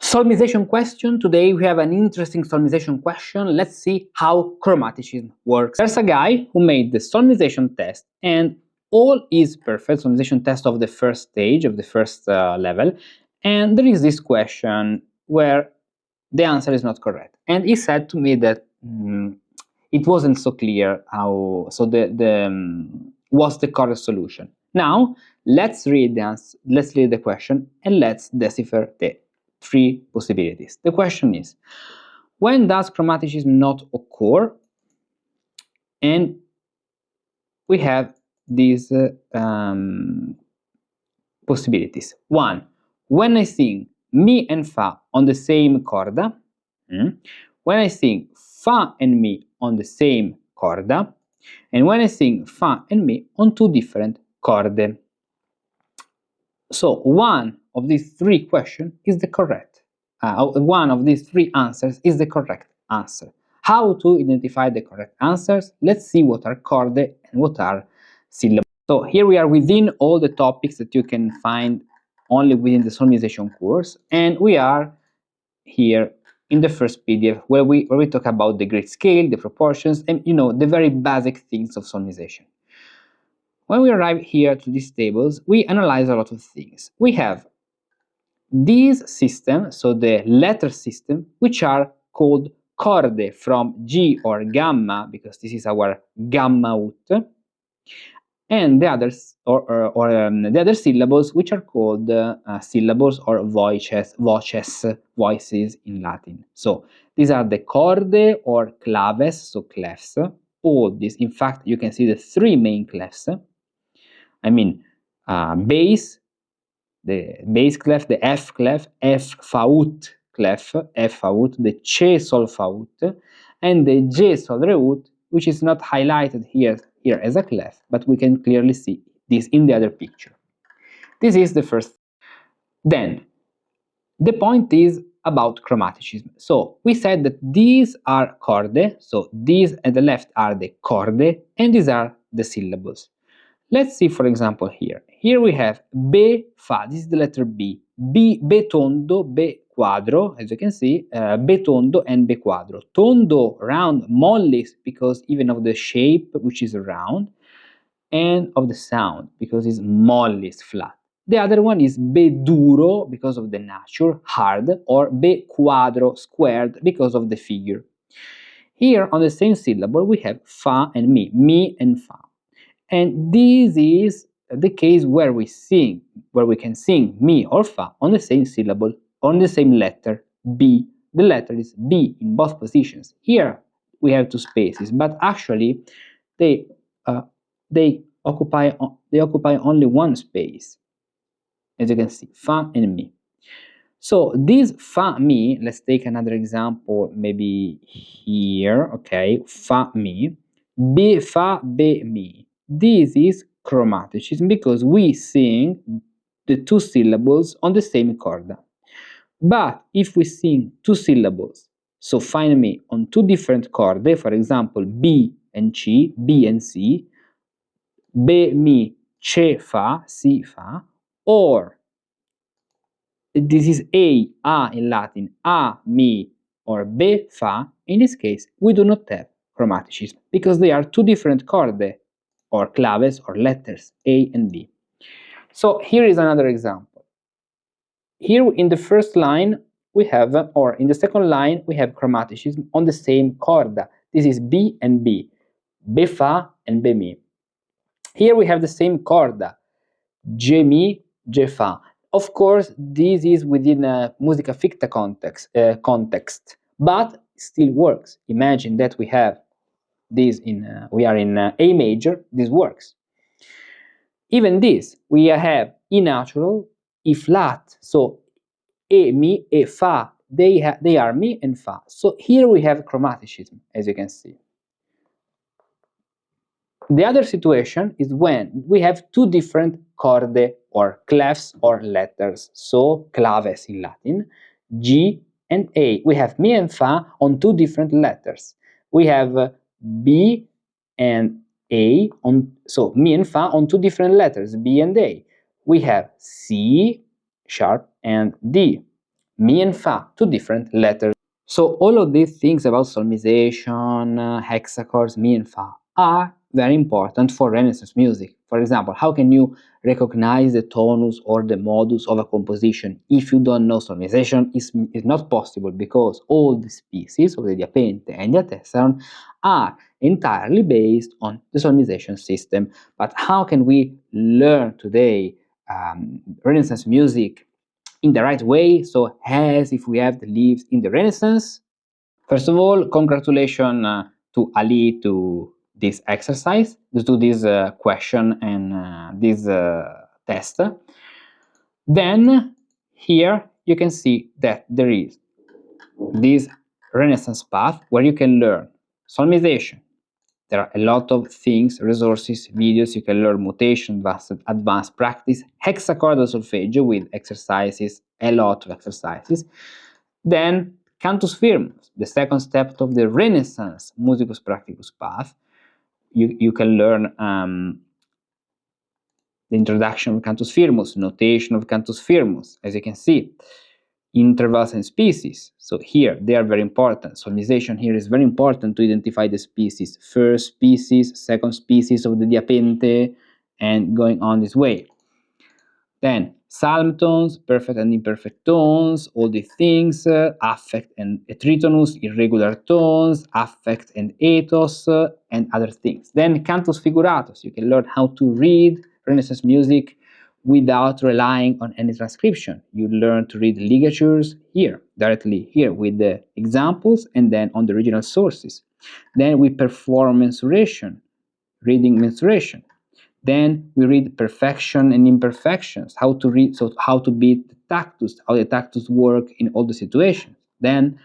Solmization question. Today we have an interesting solmization question. Let's see how chromaticism works. There's a guy who made the solmization test and all is perfect, solmization test of the first stage, of the first level, and there is this question where the answer is not correct. And he said to me that it wasn't so clear how, so what's the correct solution. Now let's read the question and let's decipher the three possibilities. The question is, when does chromaticism not occur? And we have these possibilities. One, when I sing mi and fa on the same chorda, when I sing fa and mi on the same chorda, and when I sing fa and mi on two different chorde. So one of these three questions is the correct. One of these three answers is the correct answer. How to identify the correct answers? Let's see what are chorde and what are syllables. So here we are within all the topics that you can find only within the solmization course, and we are here in the first PDF where we talk about the grid scale, the proportions, and the very basic things of solmization. When we arrive here to these tables, we analyze a lot of things. We have these systems, so the letter system, which are called chorde from G or gamma, because this is our gamma ut, and the others, the other syllables, which are called syllables or voices in Latin. So these are the chorde or claves, so clefs. All these, in fact, you can see the three main clefs. I mean, bass, the bass clef, the F clef, F fa ut clef, F fa ut, the C sol fa ut, and the G sol re ut, which is not highlighted here as a clef, but we can clearly see this in the other picture. This is the first. Then, the point is about chromaticism. So we said that these are chorde, so these at the left are the chorde, and these are the syllables. Let's see, for example, here. Here we have be, fa, this is the letter B. B, be tondo, be quadro, as you can see, be tondo and be quadro. Tondo, round, mollis, because even of the shape, which is round, and of the sound, because it's mollis, flat. The other one is be duro, because of the nature, hard, or be quadro, squared, because of the figure. Here, on the same syllable, we have fa and mi and fa. And this is the case where we can sing mi or fa on the same syllable, on the same letter, B. The letter is B in both positions. Here we have two spaces, but actually they occupy only one space, as you can see, fa and mi. So this fa mi, let's take another example, maybe here, okay, fa mi, be fa be mi. This is chromaticism because we sing the two syllables on the same chorda. But if we sing two syllables, so fa and mi, on two different chorde, for example, B and C, B and C, be mi, ce fa, si fa, or this is a in Latin, a mi, or be fa, in this case we do not have chromaticism because they are two different chorde or claves or letters, A and B. So here is another example. Here in the first line we have, or in the second line we have chromaticism on the same chorda. This is B and B, be fa and be mi. Here we have the same chorda, G mi, G fa. Of course, this is within a musica ficta context, but still works. Imagine that we have this we are in A major, this works. Even this, we have E natural, E flat, so E, mi, E, fa, they are mi and fa. So here we have chromaticism, as you can see. The other situation is when we have two different chorde or clefs or letters, so claves in Latin, G and A. We have mi and fa on two different letters. We have B and A on, so mi and fa on two different letters, B and A. We have C sharp and D. Mi and Fa, two different letters. So all of these things about solmization, hexachords, Mi and Fa are very important for Renaissance music. For example, how can you recognize the tonus or the modus of a composition if you don't know solmization? Is not possible, because all the species of the diapente and the atessaron are entirely based on the solmization system. But how can we learn today Renaissance music in the right way, so as if we have lived in the Renaissance? First of all, congratulations to Ali to this exercise, to this question and this test. Then here you can see that there is this Renaissance path where you can learn solmization. There are a lot of things, resources, videos. You can learn mutation, advanced practice, hexachordal solfeggio with exercises, a lot of exercises. Then cantus firmus, the second step of the Renaissance musicus practicus path. You can learn the introduction of cantus firmus, notation of cantus firmus, as you can see, intervals and species. So here they are very important. Solmization here is very important to identify the species, first species, second species of the diapente, and going on this way. Then psalm tones, perfect and imperfect tones, all these things, affect and tritonus, irregular tones, affect and ethos, and other things. Then cantus figuratus, you can learn how to read Renaissance music without relying on any transcription. You learn to read ligatures here, directly here, with the examples and then on the original sources. Then we perform mensuration, reading mensuration. Then we read perfection and imperfections, how to read, so how to beat the tactus, how the tactus work in all the situations. Then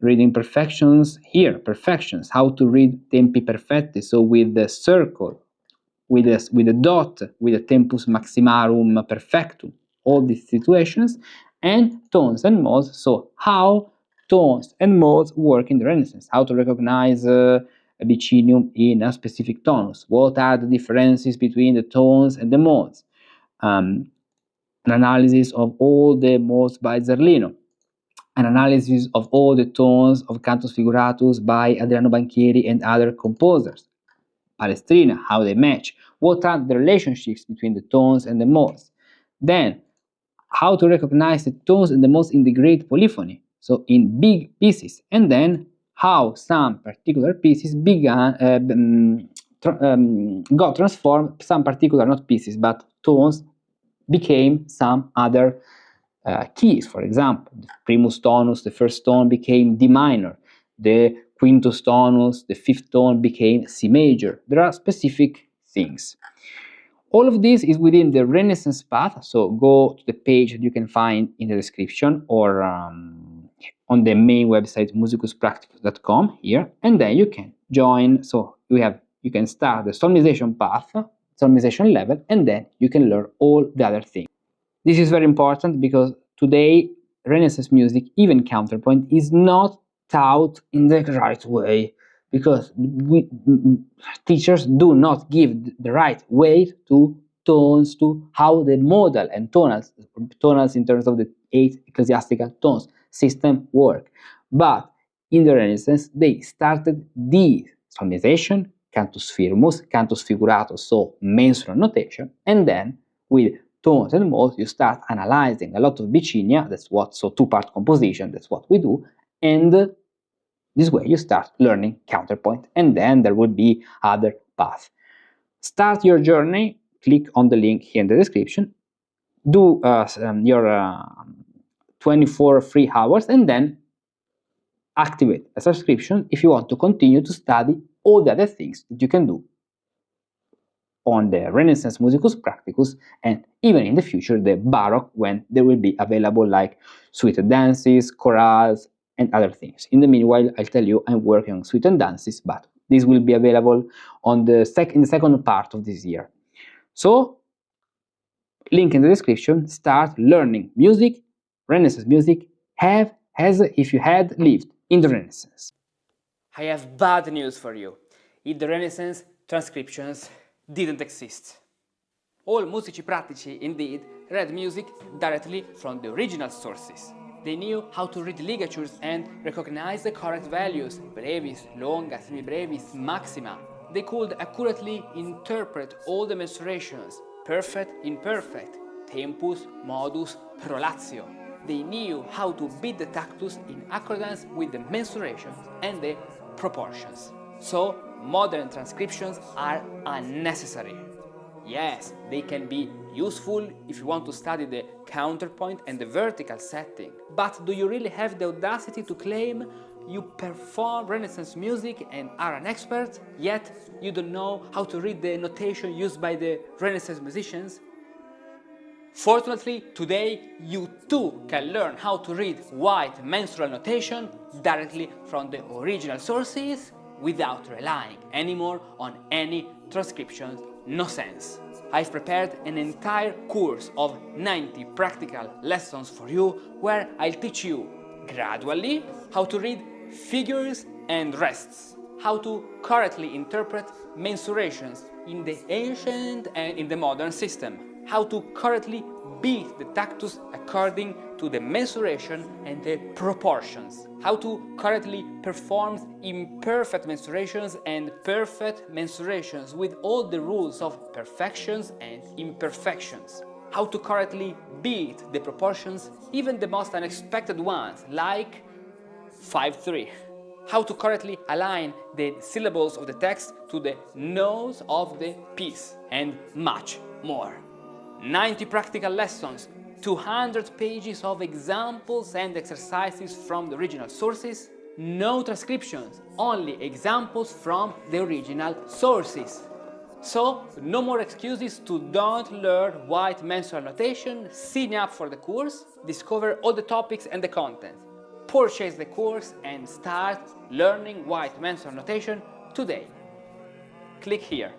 reading perfections here, perfections, how to read tempi perfetti, so with the circle, with a dot, with a tempus maximarum perfectum, all these situations, and tones and modes, so how tones and modes work in the Renaissance, how to recognize a bicinium in a specific tonus, what are the differences between the tones and the modes, an analysis of all the modes by Zerlino, an analysis of all the tones of Cantus Figuratus by Adriano Banchieri and other composers, Palestrina, how they match, what are the relationships between the tones and the modes. Then, how to recognize the tones and the modes in the great polyphony, so in big pieces, and then how some particular pieces got transformed, some particular, not pieces, but tones became some other keys. For example, the primus tonus, the first tone, became D minor. The quintus tonus, the fifth tone, became C major. There are specific things. All of this is within the Renaissance path, so go to the page that you can find in the description or on the main website musicuspracticus.com here, and then you can join. So you can start the solmization path, solmization level, and then you can learn all the other things. This is very important because today Renaissance music, even counterpoint, is not taught in the right way, because teachers do not give the right weight to tones, to how the modal and tonals in terms of the 8 ecclesiastical tones system work. But in the Renaissance, they started the solmization, cantus firmus, cantus figuratus, so mensural notation, and then with tones and modes, you start analyzing a lot of bicinia, that's what, so two-part composition, that's what we do, and this way you start learning counterpoint, and then there will be other paths. Start your journey, click on the link here in the description, do your 24 free hours, and then activate a subscription if you want to continue to study all the other things that you can do on the Renaissance Musicus Practicus, and even in the future the Baroque, when they will be available, like suited dances, chorales, and other things. In the meanwhile, I'll tell you I'm working on suited dances, but this will be available on in the second part of this year. So, link in the description. Start learning music, Renaissance music, as if you had lived in the Renaissance. I have bad news for you. In the Renaissance, transcriptions didn't exist. All musici pratici, indeed, read music directly from the original sources. They knew how to read ligatures and recognize the correct values, brevis, longa, semibrevis, maxima. They could accurately interpret all the mensurations, perfect, imperfect, tempus, modus, prolazio. They knew how to beat the tactus in accordance with the mensurations and the proportions. So, modern transcriptions are unnecessary. Yes, they can be useful if you want to study the counterpoint and the vertical setting. But do you really have the audacity to claim you perform Renaissance music and are an expert, yet you don't know how to read the notation used by the Renaissance musicians? Fortunately, today you too can learn how to read white mensural notation directly from the original sources without relying anymore on any transcriptions nonsense. I've prepared an entire course of 90 practical lessons for you where I'll teach you gradually how to read figures and rests, how to correctly interpret mensurations in the ancient and in the modern system, how to correctly beat the tactus according to the mensuration and the proportions, how to correctly perform imperfect mensurations and perfect mensurations with all the rules of perfections and imperfections, how to correctly beat the proportions, even the most unexpected ones, like 5-3. How to correctly align the syllables of the text to the notes of the piece, and much more. 90 practical lessons, 200 pages of examples and exercises from the original sources, no transcriptions, only examples from the original sources. So, no more excuses to don't learn white mensural notation, sign up for the course, discover all the topics and the content. Purchase the course and start learning white mensural notation today. Click here.